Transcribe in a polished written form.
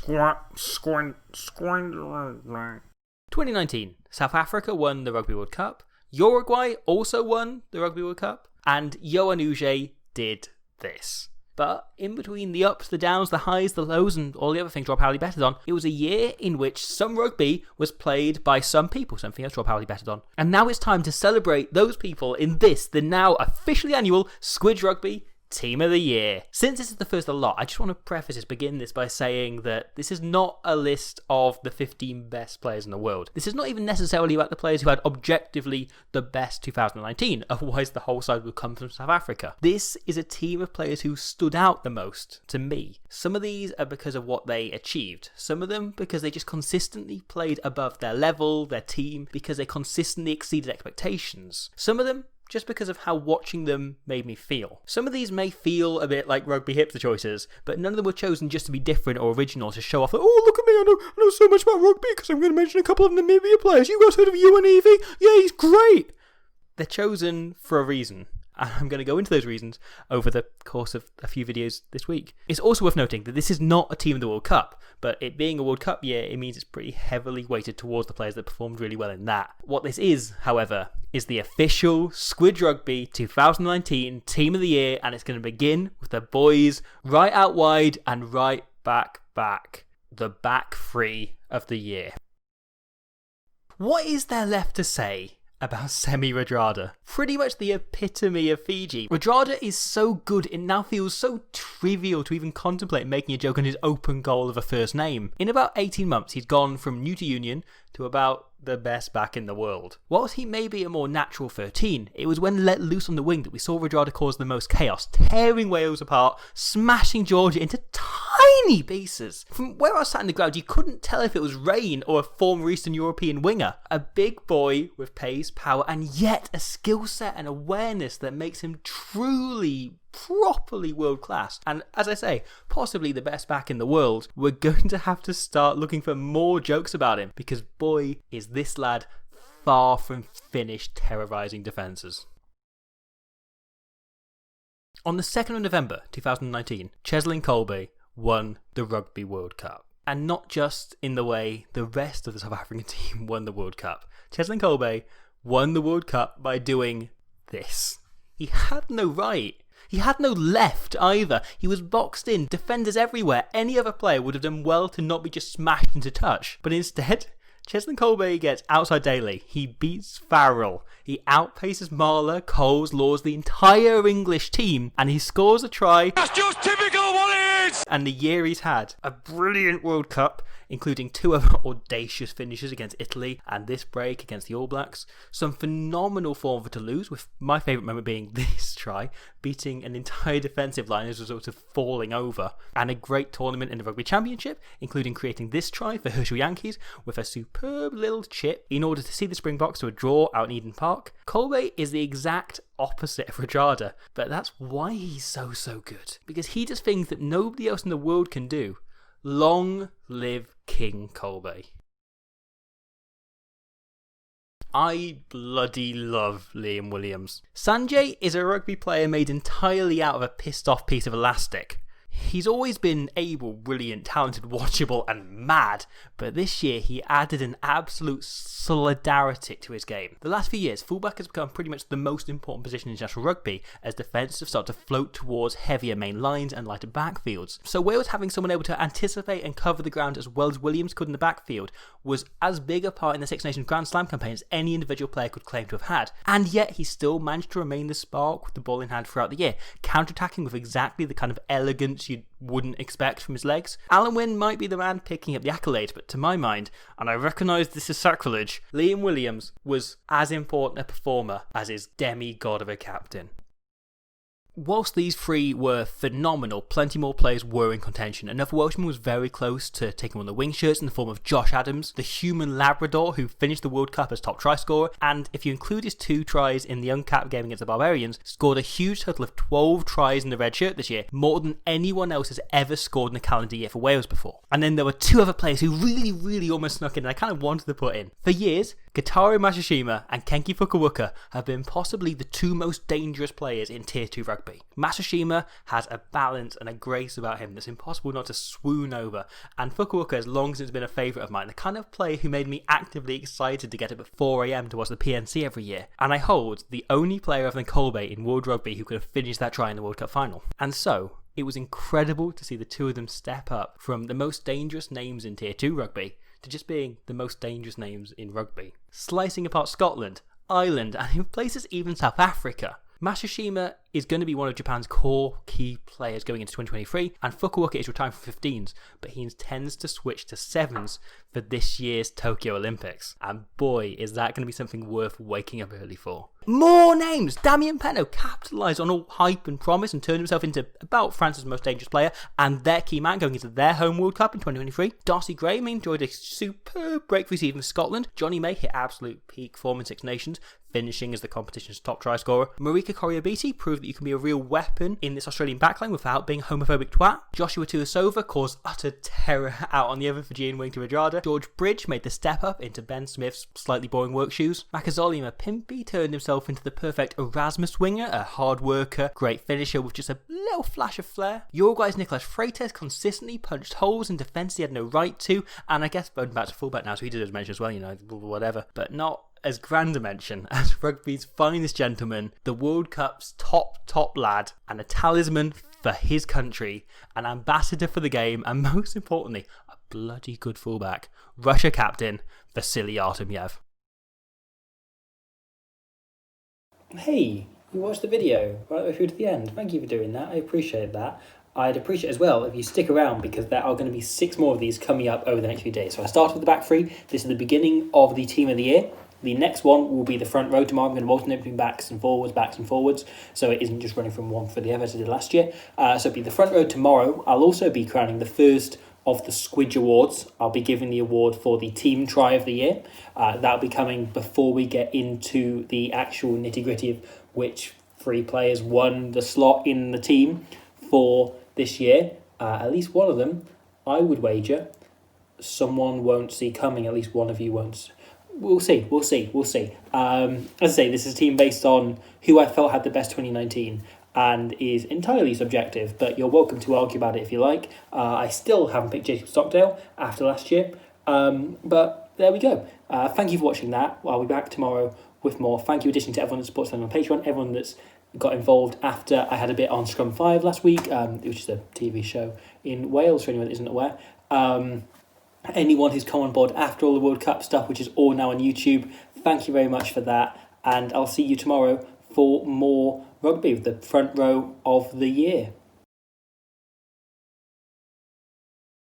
2019, South Africa won the Rugby World Cup. Uruguay also won the Rugby World Cup. And Yohan Uche did this. But in between the ups, the downs, the highs, the lows, and all the other things Rob Howley betted on, it was a year in which some rugby was played by some people, something else Rob Howley betted on. And now it's time to celebrate those people in this, the now officially annual Squidge Rugby Team of the Year. Since this is the first of a lot, I just want to begin this by saying that this is not a list of the 15 best players in the world. This is not even necessarily about the players who had objectively the best 2019, otherwise the whole side would come from South Africa. This is a team of players who stood out the most to me. Some of these are because of what they achieved. Some of them because they just consistently played above their level, their team, because they consistently exceeded expectations. Some of them just because of how watching them made me feel. Some of these may feel a bit like rugby hipster choices, but none of them were chosen just to be different or original, to show off that, oh, look at me, I know so much about rugby because I'm going to mention a couple of Namibia players. You guys heard of Yohan Uche? Yeah, he's great. They're chosen for a reason. And I'm going to go into those reasons over the course of a few videos this week. It's also worth noting that this is not a team of the World Cup, but it being a World Cup year, it means it's pretty heavily weighted towards the players that performed really well in that. What this is, however, is the official Squidge Rugby 2019 Team of the Year, and it's going to begin with the boys right out wide and right back. The back three of the year. What is there left to say about Semi Radradra? Pretty much the epitome of Fiji. Radradra is so good, it now feels so trivial to even contemplate making a joke on his open goal of a first name. In about 18 months, he's gone from new to union to about the best back in the world. Whilst he may be a more natural 13, it was when let loose on the wing that we saw Radradra cause the most chaos, tearing Wales apart, smashing Georgia into tiny pieces. From where I was sat in the ground, you couldn't tell if it was rain or a former Eastern European winger. A big boy with pace, power, and yet a skill set and awareness that makes him truly, properly world class. And as I say, possibly the best back in the world. We're going to have to start looking for more jokes about him, because boy, is this lad far from finished terrorising defences. On the 2nd of November 2019, Cheslin Kolbe won the Rugby World Cup. And not just in the way the rest of the South African team won the World Cup. Cheslin Kolbe won the World Cup by doing this. He had no right. He had no left either. He was boxed in, defenders everywhere. Any other player would have done well to not be just smashed into touch. But instead, Cheslin Kolbe gets outside daily. He beats Farrell. He outpaces Marler, Coles, Laws, the entire English team, and he scores a try. That's just typical what it is! And the year he's had. A brilliant World Cup, including 2 other audacious finishes against Italy and this break against the All Blacks. Some phenomenal form for Toulouse, with my favourite moment being this try, beating an entire defensive line as a result of falling over. And a great tournament in the Rugby Championship, including creating this try for Herschel Yankees with a superb little chip in order to see the Springboks to a draw out in Eden Park. Kolbe is the exact opposite of Radradra, but that's why he's so good. Because he does things that nobody else in the world can do. Long live King Kolbe. I bloody love Liam Williams. Sanjay is a rugby player made entirely out of a pissed off piece of elastic. He's always been able, brilliant, talented, watchable and mad, but this year he added an absolute solidarity to his game. The last few years, fullback has become pretty much the most important position in international rugby as defence have started to float towards heavier main lines and lighter backfields. So Wales having someone able to anticipate and cover the ground as well as Williams could in the backfield was as big a part in the Six Nations Grand Slam campaign as any individual player could claim to have had. And yet he still managed to remain the spark with the ball in hand throughout the year, counter-attacking with exactly the kind of elegance you wouldn't expect from his legs. Alan Wynne might be the man picking up the accolade, but to my mind, and I recognise this is sacrilege, Liam Williams was as important a performer as his demigod of a captain. Whilst these 3 were phenomenal, plenty more players were in contention. Another Welshman was very close to taking on the wing shirts in the form of Josh Adams, the human Labrador who finished the World Cup as top try scorer, and if you include his 2 tries in the uncapped game against the Barbarians, scored a huge total of 12 tries in the red shirt this year, more than anyone else has ever scored in a calendar year for Wales before. And then there were 2 other players who really almost snuck in and I kind of wanted to put in. For years, Kotaro Masashima and Kenki Fukuoka have been possibly the two most dangerous players in Tier 2 rugby. Masashima has a balance and a grace about him that's impossible not to swoon over, and Fukuoka has long since been a favourite of mine, the kind of player who made me actively excited to get up at 4 AM to watch the PNC every year. And I hold the only player other than Kolbe in World Rugby who could have finished that try in the World Cup final. And so, it was incredible to see the two of them step up from the most dangerous names in Tier 2 rugby to just being the most dangerous names in rugby. Slicing apart Scotland, Ireland, and in places even South Africa. Masashima is going to be one of Japan's core key players going into 2023, and Fukuoka is retiring from 15s, but he intends to switch to 7s for this year's Tokyo Olympics. And boy, is that going to be something worth waking up early for. More names! Damien Penaud capitalised on all hype and promise and turned himself into about France's most dangerous player and their key man going into their home World Cup in 2023. Darcy Graham enjoyed a superb breakthrough season for Scotland. Johnny May hit absolute peak form in Six Nations, finishing as the competition's top try scorer. Marika Koriabiti proved that you can be a real weapon in this Australian backline without being a homophobic twat. Joshua Tuasova caused utter terror out on the other Fijian wing to Radradra. George Bridge made the step up into Ben Smith's slightly boring work shoes. Makazole Mapimpi turned himself into the perfect Erasmus winger, a hard worker, great finisher with just a little flash of flair. Uruguay's Nicolas Freitas consistently punched holes in defence he had no right to, and I guess Bowden back to fullback now, so he deserves mention as well, whatever, but not as grand a mention as rugby's finest gentleman, the World Cup's top lad, and a talisman for his country, an ambassador for the game, and most importantly, a bloody good fullback, Russia captain Vasily Artemyev. Hey, you watched the video right the way through to the end. Thank you for doing that. I appreciate that. I'd appreciate as well if you stick around, because there are going to be 6 more of these coming up over the next few days. So I started with the back 3. This is the beginning of the team of the year. The next one will be the front row tomorrow. I'm going to alternate between backs and forwards, so it isn't just running from one for the other as I did last year. So it'll be the front row tomorrow. I'll also be crowning the first of the Squidge Awards. I'll be giving the award for the team try of the year. That'll be coming before we get into the actual nitty-gritty of which 3 players won the slot in the team for this year. At least one of them, I would wager, someone won't see coming. At least one of you won't. We'll see. As I say, this is a team based on who I felt had the best 2019 and is entirely subjective, but you're welcome to argue about it if you like. I still haven't picked Jacob Stockdale after last year, but there we go. Thank you for watching that. I'll be back tomorrow with more. Thank you in addition to everyone that supports them on Patreon, everyone that's got involved after I had a bit on Scrum 5 last week, which is a TV show in Wales for anyone that isn't aware. Anyone who's come on board after all the World Cup stuff, which is all now on YouTube, thank you very much for that, and I'll see you tomorrow for more rugby with the front row of the year.